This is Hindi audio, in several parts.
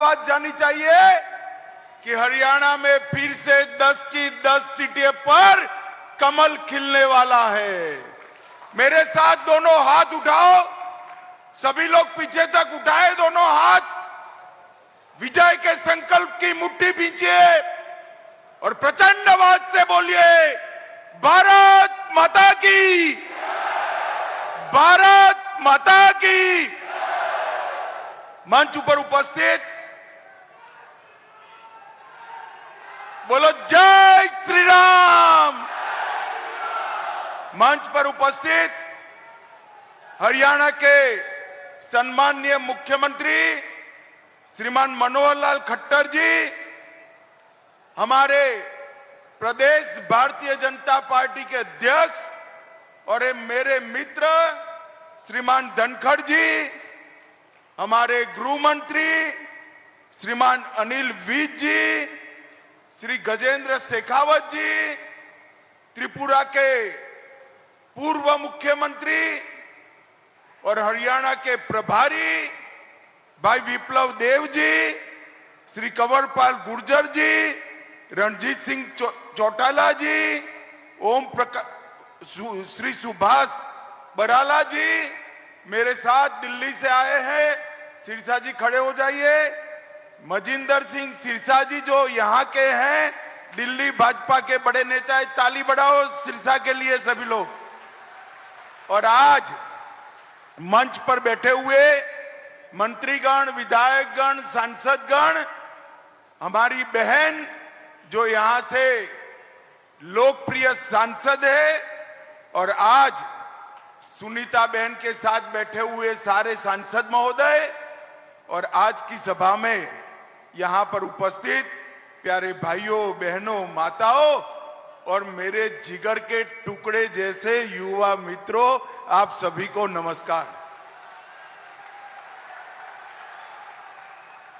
बात जानी चाहिए कि हरियाणा में फिर से 10 की 10 सीटें पर कमल खिलने वाला है। मेरे साथ दोनों हाथ उठाओ, सभी लोग पीछे तक उठाए दोनों हाथ, विजय के संकल्प की मुट्ठी भींचिए और प्रचंड आवाज से बोलिए, भारत माता की, भारत माता की। मंच पर उपस्थित बोलो जय श्री राम। मंच पर उपस्थित हरियाणा के सम्माननीय मुख्यमंत्री श्रीमान मनोहर लाल खट्टर जी, हमारे प्रदेश भारतीय जनता पार्टी के अध्यक्ष और मेरे मित्र श्रीमान धनखड़ जी, हमारे गृह मंत्री श्रीमान अनिल विज जी, श्री गजेंद्र शेखावत जी, त्रिपुरा के पूर्व मुख्यमंत्री और हरियाणा के प्रभारी भाई विप्लव देव जी, श्री कंवरपाल गुर्जर जी, रणजीत सिंह चौटाला जी, ओम प्रकाश, श्री सुभाष बराला जी, मेरे साथ दिल्ली से आए हैं, सिरसा जी खड़े हो जाइए, मजिंदर सिंह सिरसा जी जो यहाँ के हैं, दिल्ली भाजपा के बड़े नेता है, ताली बढ़ाओ सिरसा के लिए सभी लोग। और आज मंच पर बैठे हुए मंत्रीगण, विधायकगण, सांसदगण, हमारी बहन जो यहाँ से लोकप्रिय सांसद है, और आज सुनीता बहन के साथ बैठे हुए सारे सांसद महोदय, और आज की सभा में यहाँ पर उपस्थित प्यारे भाइयों बहनों माताओं और मेरे जिगर के टुकड़े जैसे युवा मित्रों, आप सभी को नमस्कार।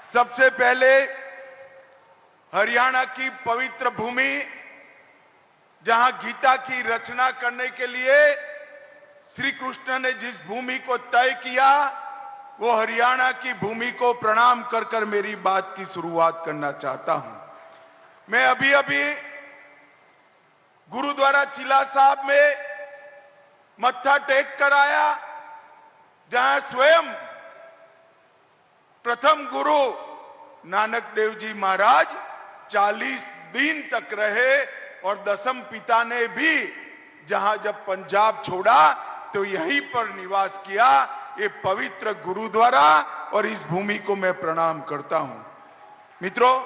सबसे पहले हरियाणा की पवित्र भूमि, जहां गीता की रचना करने के लिए श्री कृष्ण ने जिस भूमि को तय किया, वो हरियाणा की भूमि को प्रणाम कर कर मेरी बात की शुरुआत करना चाहता हूं। मैं अभी अभी गुरुद्वारा चिला साहब में मत्था टेक कर आया, जहां स्वयं प्रथम गुरु नानक देव जी महाराज 40 दिन तक रहे, और दसम पिता ने भी जहां जब पंजाब छोड़ा तो यहीं पर निवास किया। ये पवित्र गुरुद्वारा और इस भूमि को मैं प्रणाम करता हूं। मित्रों,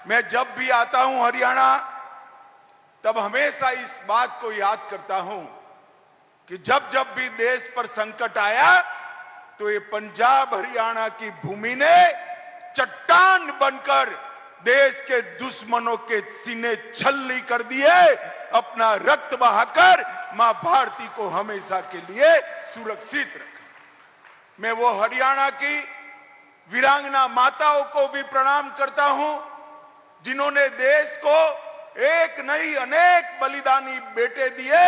मैं जब भी आता हूं हरियाणा, तब हमेशा इस बात को याद करता हूं कि जब जब भी देश पर संकट आया, तो ये पंजाब हरियाणा की भूमि ने चट्टान बनकर देश के दुश्मनों के सीने छल्ली कर दिए, अपना रक्त बहाकर मां भारती को हमेशा के लिए सुरक्षित रखा। मैं वो हरियाणा की वीरांगना माताओं को भी प्रणाम करता हूं, जिन्होंने देश को एक नहीं अनेक बलिदानी बेटे दिए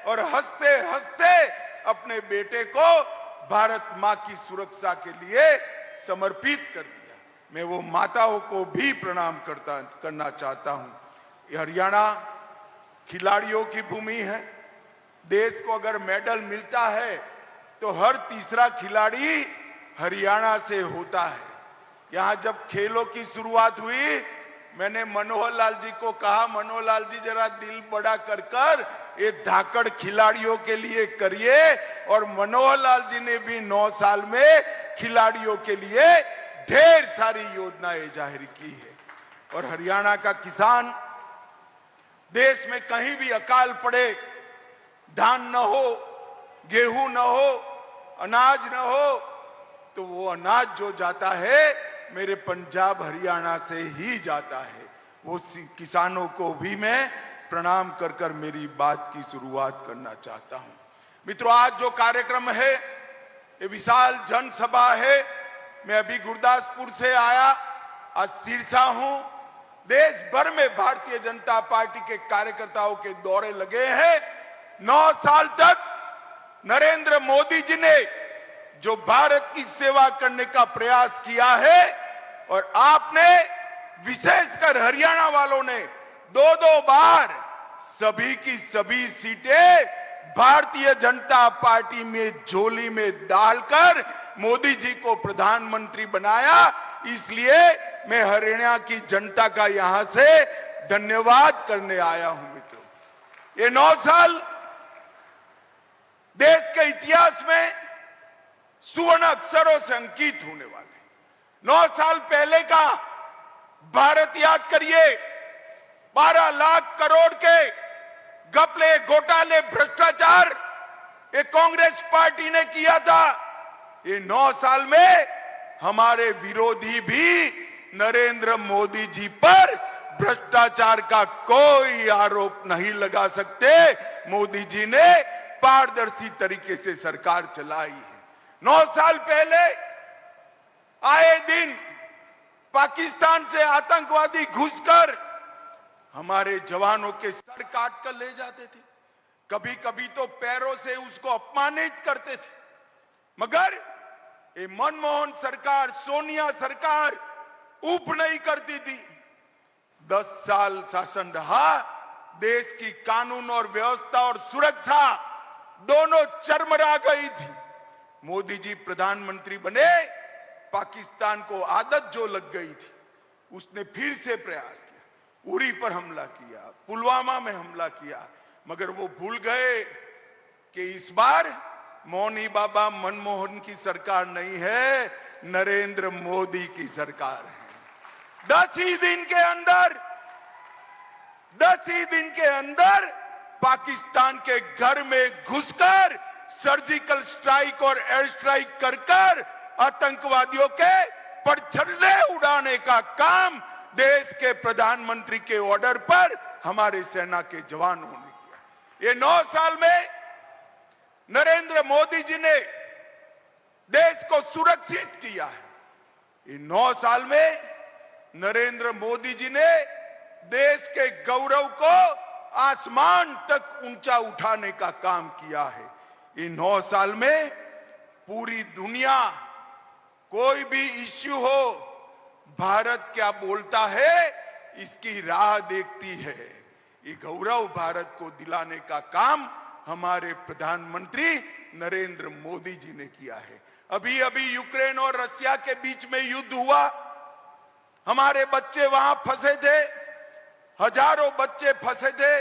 और हंसते हंसते अपने बेटे को भारत मां की सुरक्षा के लिए समर्पित कर दिया। मैं वो माताओं को भी प्रणाम करना चाहता हूं। हरियाणा खिलाड़ियों की भूमि है। देश को अगर मेडल मिलता है तो हर तीसरा खिलाड़ी हरियाणा से होता है। यहां जब खेलों की शुरुआत हुई, मैंने मनोहर लाल जी को कहा, मनोहर लाल जी जरा दिल बड़ा कर कर ये धाकड़ खिलाड़ियों के लिए करिए, और मनोहर लाल जी ने भी 9 साल में खिलाड़ियों के लिए ढेर सारी योजनाएं जाहिर की है। और हरियाणा का किसान, देश में कहीं भी अकाल पड़े, धान न हो, गेहूं न हो, अनाज न हो, तो वो अनाज जो जाता है मेरे पंजाब हरियाणा से ही जाता है। वो किसानों को भी मैं प्रणाम कर कर मेरी बात की शुरुआत करना चाहता हूं। मित्रों, आज जो कार्यक्रम है, ये विशाल जनसभा है। मैं अभी गुरदासपुर से आया, आज सिरसा हूं। देश भर में भारतीय जनता पार्टी के कार्यकर्ताओं के दौरे लगे हैं। 9 साल तक नरेंद्र मोदी जी ने जो भारत की सेवा करने का प्रयास किया है, और आपने विशेषकर हरियाणा वालों ने दो दो बार सभी की सभी सीटें भारतीय जनता पार्टी में झोली में डालकर मोदी जी को प्रधानमंत्री बनाया। इसलिए मैं हरियाणा की जनता का यहां से धन्यवाद करने आया हूं। मित्रों, ये 9 साल देश के इतिहास में सुवर्ण अक्षरों से अंकित होने वाले। 9 साल पहले का भारत याद करिए। 12 लाख करोड़ के घपले, घोटाले, भ्रष्टाचार ये कांग्रेस पार्टी ने किया था। ये 9 साल में हमारे विरोधी भी नरेंद्र मोदी जी पर भ्रष्टाचार का कोई आरोप नहीं लगा सकते। मोदी जी ने पारदर्शी तरीके से सरकार चलाई है। 9 साल पहले आए दिन पाकिस्तान से आतंकवादी घुसकर हमारे जवानों के सर काट कर ले जाते थे। कभी कभी तो पैरों से उसको अपमानित करते थे। मगर ये मनमोहन सरकार, सोनिया सरकार ऊप नहीं करती थी। 10 साल शासन रहा। देश की कानून और व्यवस्था और सुरक्षा दोनों चरमरा गई थी। मोदी जी प्रधानमंत्री बने, पाकिस्तान को आदत जो लग गई थी, उसने फिर से प्रयास किया। उरी पर हमला किया, पुलवामा में हमला किया, मगर वो भूल गए कि इस बार मौनी बाबा मनमोहन की सरकार नहीं है, नरेंद्र मोदी की सरकार है। 10 ही दिन के अंदर पाकिस्तान के घर में घुसकर सर्जिकल स्ट्राइक और एयर स्ट्राइक कर आतंकवादियों के परछल्ले उड़ाने का काम देश के प्रधानमंत्री के ऑर्डर पर हमारे सेना के जवानों ने किया। ये 9 साल में नरेंद्र मोदी जी ने देश को सुरक्षित किया है। ये 9 साल में नरेंद्र मोदी जी ने देश के गौरव को आसमान तक ऊंचा उठाने का काम किया है। इन 9 साल में पूरी दुनिया, कोई भी इश्यू हो, भारत क्या बोलता है इसकी राह देखती है। ये गौरव भारत को दिलाने का काम हमारे प्रधानमंत्री नरेंद्र मोदी जी ने किया है। अभी अभी यूक्रेन और रशिया के बीच में युद्ध हुआ। हमारे बच्चे वहां फंसे थे, हजारों बच्चे फंसे थे।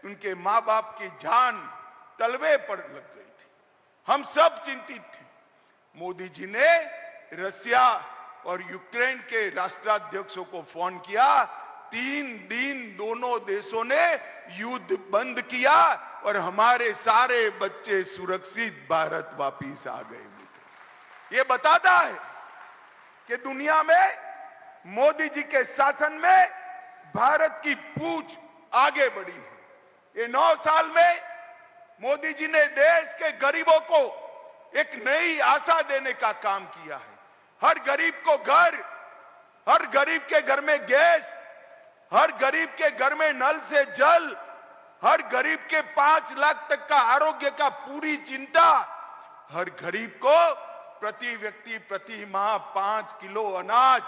उनके मां बाप की जान तलवे पर लग गई थी। हम सब चिंतित थे। मोदी जी ने रशिया और यूक्रेन के राष्ट्राध्यक्षों को फोन किया। 3 दिन दोनों देशों ने युद्ध बंद किया और हमारे सारे बच्चे सुरक्षित भारत वापिस आ गए। ये बताता है कि दुनिया में मोदी जी के शासन में भारत की पूंछ आगे बढ़ी है। ये 9 साल में मोदी जी ने देश के गरीबों को एक नई आशा देने का काम किया है। हर गरीब को घर, हर गरीब के घर में गैस, हर गरीब के घर में नल से जल, हर गरीब के 5 लाख तक का आरोग्य का पूरी चिंता, हर गरीब को प्रति व्यक्ति प्रति माह 5 किलो अनाज,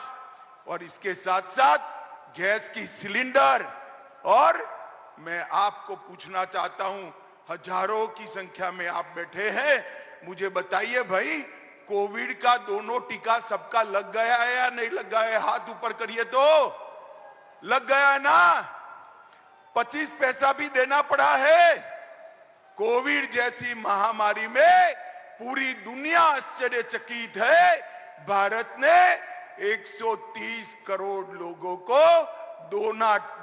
और इसके साथ साथ गैस की सिलेंडर। और मैं आपको पूछना चाहता हूं, हजारों की संख्या में आप बैठे हैं, मुझे बताइए भाई, कोविड का दोनों टीका सबका लग गया है या नहीं लग गया है? हाथ ऊपर करिए तो। लग गया है ना? 25 पैसा भी देना पड़ा है। कोविड जैसी महामारी में पूरी दुनिया आश्चर्यचकित है। भारत ने 130 करोड़ लोगों को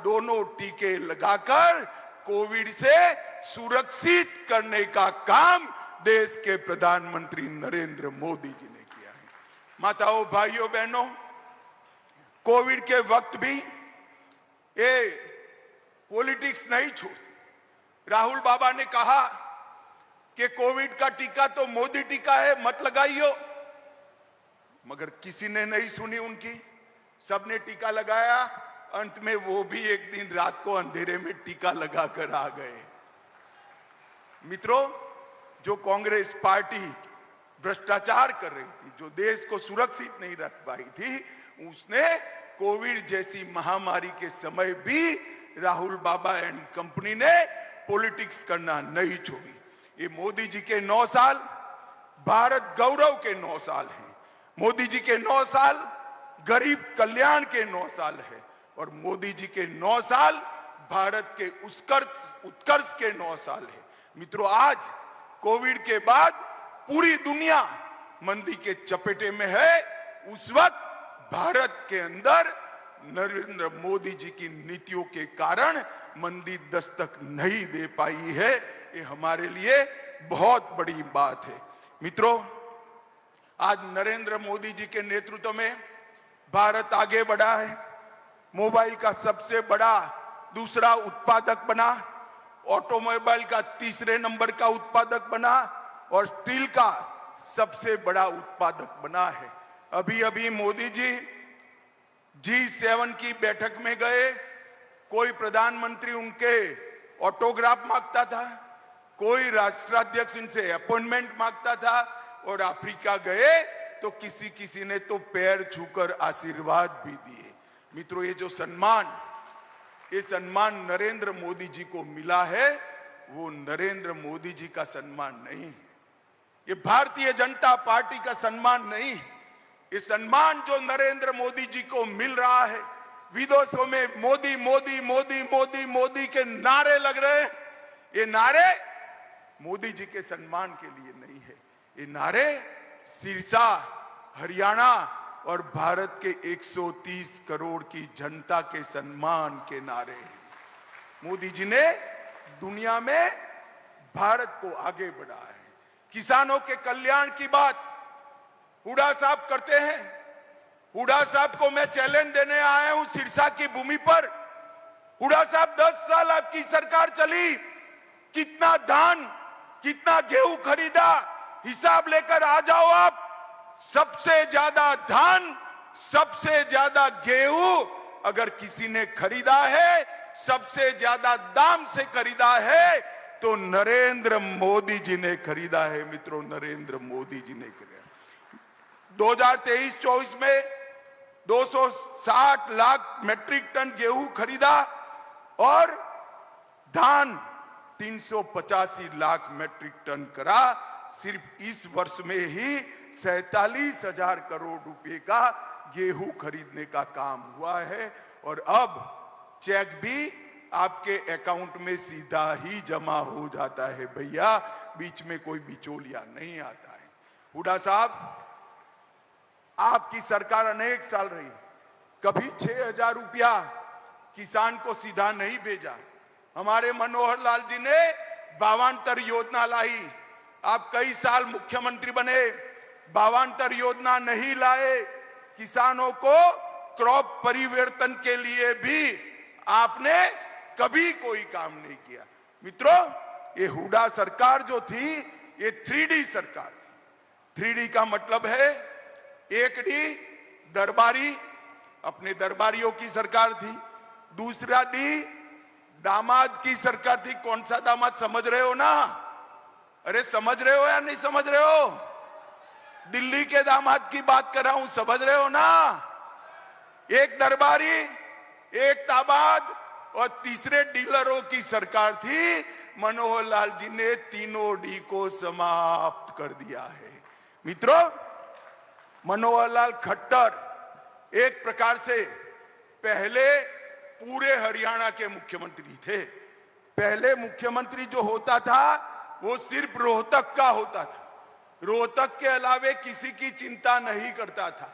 दोनों टीके लगाकर कोविड से सुरक्षित करने का काम देश के प्रधानमंत्री नरेंद्र मोदी जी ने किया है। माताओं, भाइयों, बहनों, कोविड के वक्त भी ये पॉलिटिक्स नहीं छोड़। राहुल बाबा ने कहा कि कोविड का टीका तो मोदी टीका है, मत लगाइयो, मगर किसी ने नहीं सुनी उनकी। सबने टीका लगाया। अंत में वो भी एक दिन रात को अंधेरे में टीका लगाकर आ गए। मित्रों, जो कांग्रेस पार्टी भ्रष्टाचार कर रही थी, जो देश को सुरक्षित नहीं रख पाई थी, उसने कोविड जैसी महामारी के समय भी राहुल बाबा एंड कंपनी ने पॉलिटिक्स करना नहीं छोड़ी। ये मोदी जी के 9 साल भारत गौरव के 9 साल हैं। मोदी जी के 9 साल गरीब कल्याण के 9 साल है और मोदी जी के 9 साल भारत के उत्कर्ष के 9 साल है। मित्रों, आज कोविड के बाद पूरी दुनिया मंदी के चपेटे में है। उस वक्त भारत के अंदर नरेंद्र मोदी जी की नीतियों के कारण मंदी दस्तक नहीं दे पाई है। ये हमारे लिए बहुत बड़ी बात है। मित्रों, आज नरेंद्र मोदी जी के नेतृत्व में भारत आगे बढ़ा है। मोबाइल का सबसे बड़ा दूसरा उत्पादक बना, ऑटोमोबाइल का तीसरे नंबर का उत्पादक बना और स्टील का सबसे बड़ा उत्पादक बना है। अभी अभी मोदी जी G7 की बैठक में गए, कोई प्रधानमंत्री उनके ऑटोग्राफ मांगता था, कोई राष्ट्राध्यक्ष इनसे अपॉइंटमेंट मांगता था और अफ्रीका गए तो किसी ने तो पैर छूकर आशीर्वाद भी दिए। मित्रों, ये सम्मान नरेंद्र मोदी जी को मिला है, वो नरेंद्र मोदी जी का सम्मान नहीं है, ये भारतीय जनता पार्टी का सम्मान नहीं है। ये सम्मान जो नरेंद्र मोदी जी को मिल रहा है, विदेशों में मोदी मोदी मोदी मोदी मोदी के नारे लग रहे हैं, ये नारे मोदी जी के सम्मान के लिए नहीं है, ये नारे सिरसा, हरियाणा और भारत के 130 करोड़ की जनता के सम्मान के नारे हैं। मोदी जी ने दुनिया में भारत को आगे बढ़ाया है। किसानों के कल्याण की बात हुड्डा साहब करते हैं। हुड्डा साहब को मैं चैलेंज देने आया हूं सिरसा की भूमि पर। हुड्डा साहब, 10 साल आपकी सरकार चली, कितना धान, कितना गेहूं खरीदा, हिसाब लेकर आ जाओ आप। सबसे ज्यादा धान, सबसे ज्यादा गेहूं अगर किसी ने खरीदा है, सबसे ज्यादा दाम से खरीदा है तो नरेंद्र मोदी जी ने खरीदा है। मित्रों, नरेंद्र मोदी जी ने खरीदा। 2023-24 में 260 लाख मैट्रिक टन गेहूं खरीदा और धान 385 लाख मैट्रिक टन करा। सिर्फ इस वर्ष में ही 47,000 करोड़ रुपए का गेहूं खरीदने का काम हुआ है और अब चेक भी आपके अकाउंट में सीधा ही जमा हो जाता है भैया, बीच में कोई बिचौलिया नहीं आता है। हुड्डा साहब, आपकी सरकार अनेक साल रही, कभी 6,000 रुपया किसान को सीधा नहीं भेजा। हमारे मनोहर लाल जी ने 52 योजना लाई, आप कई साल मुख्यमंत्री बने, 52 योजना नहीं लाए। किसानों को क्रॉप परिवर्तन के लिए भी आपने कभी कोई काम नहीं किया। मित्रों, ये हुड्डा सरकार जो थी, ये 3D सरकार थी। 3D का मतलब है, 1D दरबारी, अपने दरबारियों की सरकार थी। दूसरा D दामाद की सरकार थी। कौन सा दामाद, समझ रहे हो ना? अरे समझ रहे हो या नहीं समझ रहे हो? दिल्ली के दामाद की बात कर रहा हूं, समझ रहे हो ना? एक दरबारी, एक दामाद और तीसरे डीलरों की सरकार थी। मनोहर लाल जी ने तीनों डी को समाप्त कर दिया है। मित्रों, मनोहर लाल खट्टर एक प्रकार से पहले पूरे हरियाणा के मुख्यमंत्री थे। पहले मुख्यमंत्री जो होता था वो सिर्फ रोहतक का होता था, रोहतक के अलावे किसी की चिंता नहीं करता था।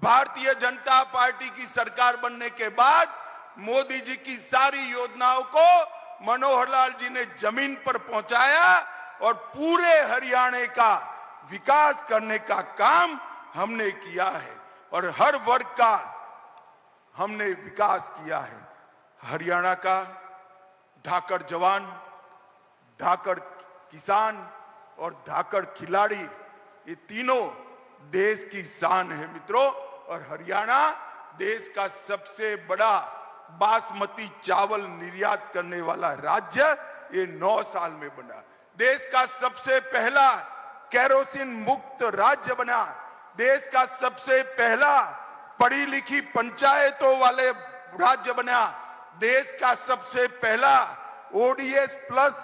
भारतीय जनता पार्टी की सरकार बनने के बाद मोदी जी की सारी योजनाओं को मनोहर लाल जी ने जमीन पर पहुंचाया और पूरे हरियाणा का विकास करने का काम हमने किया है और हर वर्ग का हमने विकास किया है। हरियाणा का धाकड़ जवान, धाकड़ किसान और धाकड़ खिलाड़ी, ये तीनों देश की शान है मित्रों। और हरियाणा देश का सबसे बड़ा बासमती चावल निर्यात करने वाला राज्य ये 9 साल में बना। देश का सबसे पहला केरोसिन मुक्त राज्य बना, देश का सबसे पहला पढ़ी लिखी पंचायतों वाले राज्य बना, देश का सबसे पहला ओडीएस प्लस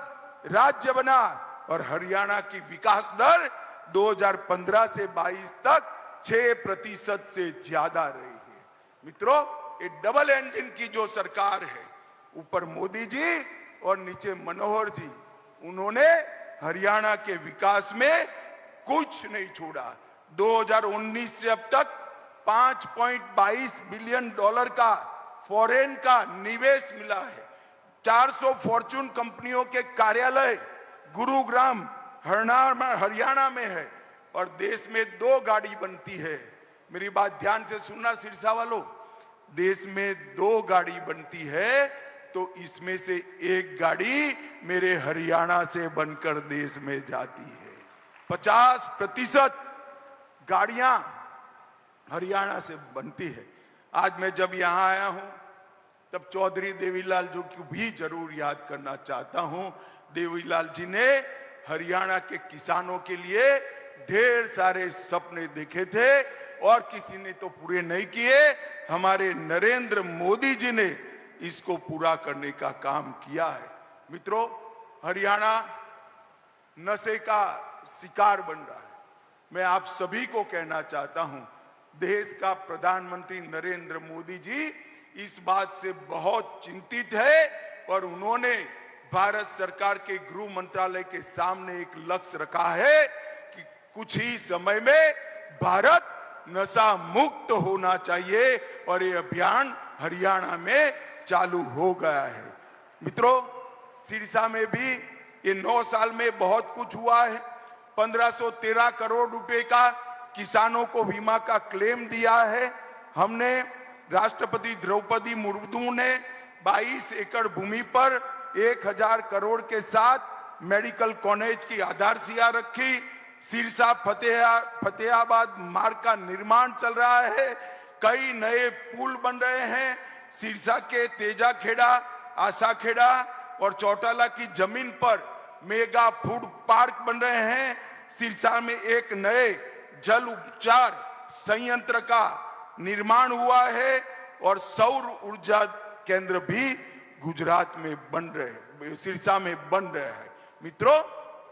राज्य बना और हरियाणा की विकास दर 2015 से 22 तक 6% से ज्यादा रही है। मित्रों, ये डबल इंजन की जो सरकार है, ऊपर मोदी जी और नीचे मनोहर जी, उन्होंने हरियाणा के विकास में कुछ नहीं छोड़ा। 2019 से अब तक 5.22 बिलियन डॉलर का फॉरेन का निवेश मिला है। 400 फॉर्च्यून कंपनियों के कार्यालय गुरुग्राम हरियाणा में है और देश में 2 गाड़ी बनती है। मेरी बात ध्यान से सुनना सिरसा वालों, देश में 2 गाड़ी बनती है तो इसमें से 1 गाड़ी मेरे हरियाणा से बनकर देश में जाती है। 50% गाड़ियां हरियाणा से बनती है। आज मैं जब यहां आया हूं तब चौधरी देवीलाल जी को भी जरूर याद करना चाहता हूं। देवीलाल जी ने हरियाणा के किसानों के लिए ढेर सारे सपने देखे थे और किसी ने तो पूरे नहीं किए। हमारे नरेंद्र मोदी जी ने इसको पूरा करने का काम किया है। मित्रों, हरियाणा नशे का शिकार बन रहा है। मैं आप सभी को कहना चाहता हूं, देश का प्रधानमंत्री नरेंद्र मोदी जी इस बात से बहुत चिंतित है और उन्होंने भारत सरकार के गृह मंत्रालय के सामने एक लक्ष्य रखा है कि कुछ ही समय में भारत नशा मुक्त होना चाहिए और ये अभियान हरियाणा में चालू हो गया है। मित्रों, सिरसा में भी ये 9 साल में बहुत कुछ हुआ है। 1513 करोड़ रुपए का किसानों को बीमा का क्लेम दिया है हमने। राष्ट्रपति द्रौपदी मुर्मू ने 22 एकड़ भूमि पर 1000 करोड़ के साथ मेडिकल कॉलेज की आधारशिला रखी। सिरसा फतेहाबाद मार्ग का निर्माण चल रहा है। कई नए पुल बन रहे हैं। सिरसा के तेजाखेड़ा, आशाखेड़ा और चौटाला की जमीन पर मेगा फूड पार्क बन रहे हैं। सिरसा में एक नए जल उपचार संयंत्र का निर्माण हुआ है और सौर ऊर्जा केंद्र भी गुजरात में बन रहे, सिरसा में बन रहे हैं। मित्रों,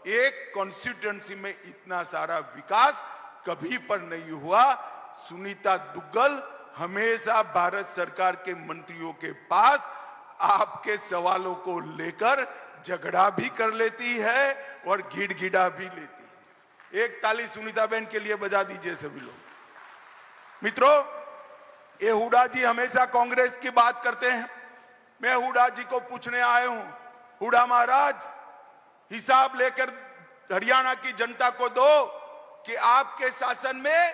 एक कॉन्स्टिट्यूएंसी में इतना सारा विकास कभी पर नहीं हुआ। सुनीता दुग्गल हमेशा भारत सरकार के मंत्रियों के पास आपके सवालों को लेकर झगड़ा भी कर लेती है और गिड़गिड़ा भी लेती है। एक ताली सुनीता बहन के लिए बजा दीजिए सभी लोग। मित्रों, ये हुडा जी हमेशा कांग्रेस की बात करते हैं। मैं हुडा जी को पूछने आया हूं, हुडा महाराज, हिसाब लेकर हरियाणा की जनता को दो कि आपके शासन में,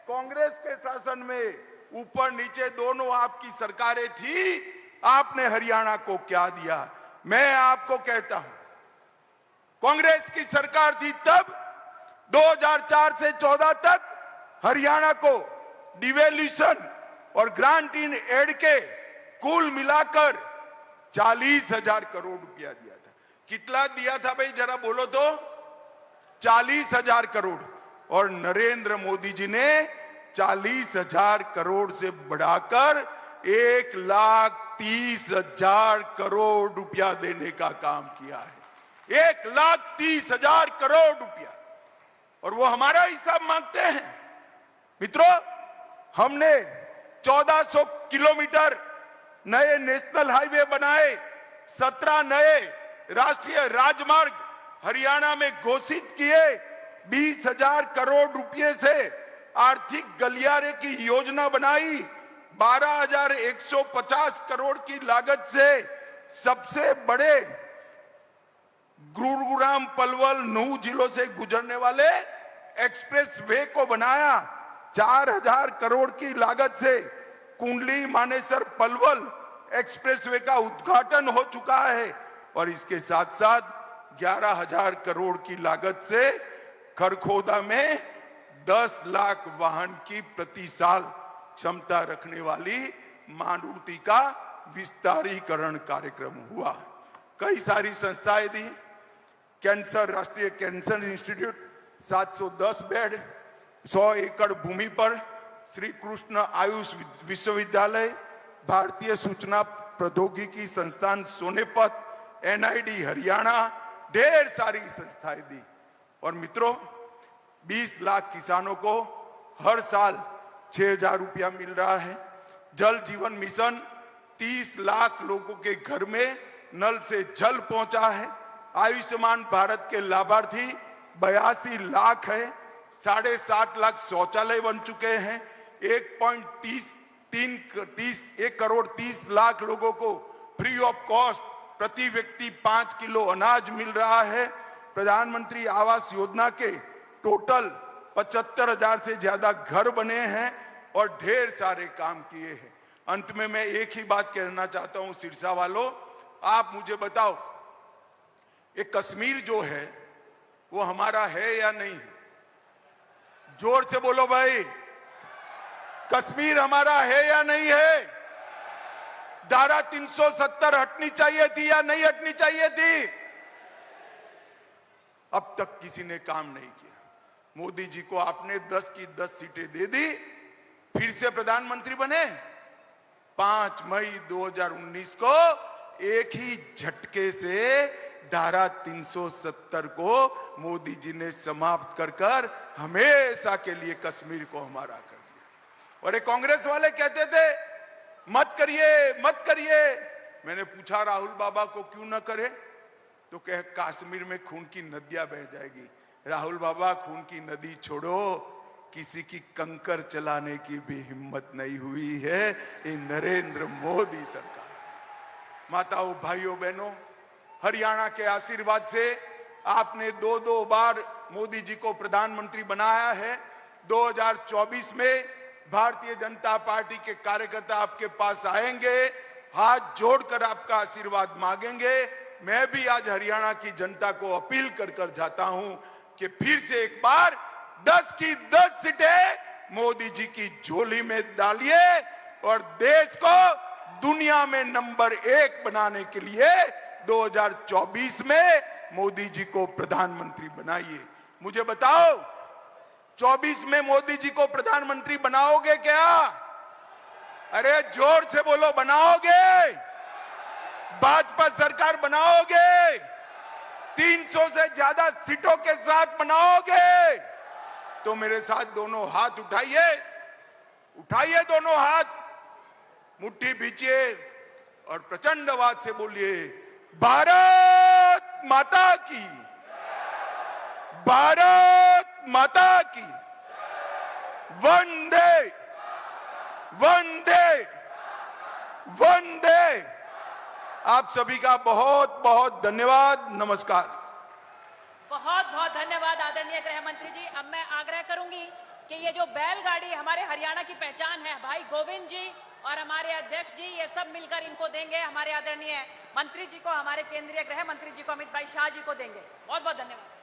कांग्रेस के शासन में ऊपर नीचे दोनों आपकी सरकारें थी, आपने हरियाणा को क्या दिया। मैं आपको कहता हूं, कांग्रेस की सरकार थी तब 2004 से 14 तक हरियाणा को डिवेल्यूशन और ग्रांट इन एड के कुल मिलाकर 40,000 करोड़ रुपया दिया था। कितना दिया था भाई, जरा बोलो तो। 40,000 करोड़। और नरेंद्र मोदी जी ने 40,000 करोड़ से बढ़ाकर 1,30,000 करोड़ रुपया देने का काम किया है। 1,30,000 करोड़ रुपया, और वो हमारा हिसाब मांगते हैं। मित्रों, हमने 1400 किलोमीटर नए नेशनल हाईवे बनाए, 17 नए राष्ट्रीय राजमार्ग हरियाणा में घोषित किए, 20,000 करोड़ रुपए से आर्थिक गलियारे की योजना बनाई, 12,150 करोड़ की लागत से सबसे बड़े गुरुग्राम पलवल नूह जिलों से गुजरने वाले एक्सप्रेस वे को बनाया। 4,000 करोड़ की लागत से कुंडली मानेसर पलवल एक्सप्रेसवे का उद्घाटन हो चुका है और इसके साथ साथ 11,000 करोड़ की लागत से खरखोदा में 10 लाख वाहन की प्रति साल क्षमता रखने वाली मारुति का विस्तारीकरण कार्यक्रम हुआ। कई सारी संस्थाएं दी, कैंसर, राष्ट्रीय कैंसर इंस्टीट्यूट, 710 बेड, 100 एकड़ भूमि पर श्री कृष्ण आयुष विश्वविद्यालय, भारतीय सूचना प्रौद्योगिकी संस्थान सोनेपत, NID हरियाणा, ढेर सारी संस्थाएं दी। और मित्रों, 20 लाख किसानों को हर साल 6,000 रुपया मिल रहा है। जल जीवन मिशन 30 लाख लोगों के घर में नल से जल पहुंचा है। आयुष्मान भारत के लाभार्थी 82 लाख है। 7.5 लाख शौचालय बन चुके हैं। 1 करोड़ 30 लाख लोगों को फ्री ऑफ कॉस्ट प्रति व्यक्ति 5 किलो अनाज मिल रहा है। प्रधानमंत्री आवास योजना के टोटल 75,000 से ज्यादा घर बने हैं और ढेर सारे काम किए हैं। अंत में मैं एक ही बात कहना चाहता हूं, सिरसा वालों, आप मुझे बताओ, ये कश्मीर जो है वो हमारा है या नहीं? जोर से बोलो भाई, कश्मीर हमारा है या नहीं है? धारा 370 हटनी चाहिए थी या नहीं हटनी चाहिए थी? अब तक किसी ने काम नहीं किया। मोदी जी को आपने 10 की 10 सीटें दे दी, फिर से प्रधानमंत्री बने। 5 मई 2019 को एक ही झटके से धारा 370 को मोदी जी ने समाप्त कर हमेशा के लिए कश्मीर को हमारा कर दिया। और ये कांग्रेस वाले कहते थे मत करिए मत करिए। मैंने पूछा राहुल बाबा को क्यों न करे, तो कहे कश्मीर में खून की नदियां बह जाएगी। राहुल बाबा, खून की नदी छोड़ो, किसी की कंकर चलाने की भी हिम्मत नहीं हुई है ये नरेंद्र मोदी सरकार। माताओं, भाइयों, बहनों, हरियाणा के आशीर्वाद से आपने 2 बार मोदी जी को प्रधानमंत्री बनाया है। 2024 में भारतीय जनता पार्टी के कार्यकर्ता आपके पास आएंगे, हाथ जोड़कर आपका आशीर्वाद मांगेंगे। मैं भी आज हरियाणा की जनता को अपील कर जाता हूं कि फिर से एक बार 10 की 10 सीटें मोदी जी की झोली में डालिए और देश को दुनिया में नंबर 1 बनाने के लिए 2024 में मोदी जी को प्रधानमंत्री बनाइए। मुझे बताओ, 24 में मोदी जी को प्रधानमंत्री बनाओगे क्या? अरे जोर से बोलो, बनाओगे? भाजपा सरकार बनाओगे? 300 से ज्यादा सीटों के साथ बनाओगे? तो मेरे साथ दोनों हाथ उठाइए, उठाइए दोनों हाथ, मुट्ठी भींचिए और प्रचंड आवाज से बोलिए, भारत माता की, भारत माता की, वंदे वंदे वंदे। आप सभी का बहुत बहुत धन्यवाद। नमस्कार। बहुत बहुत धन्यवाद आदरणीय गृह मंत्री जी। अब मैं आग्रह करूंगी कि ये जो बैलगाड़ी हमारे हरियाणा की पहचान है, भाई गोविंद जी और हमारे अध्यक्ष जी, ये सब मिलकर इनको देंगे। हमारे आदरणीय मंत्री जी को, हमारे केंद्रीय गृह मंत्री जी को, अमित भाई शाह जी को देंगे। बहुत बहुत धन्यवाद।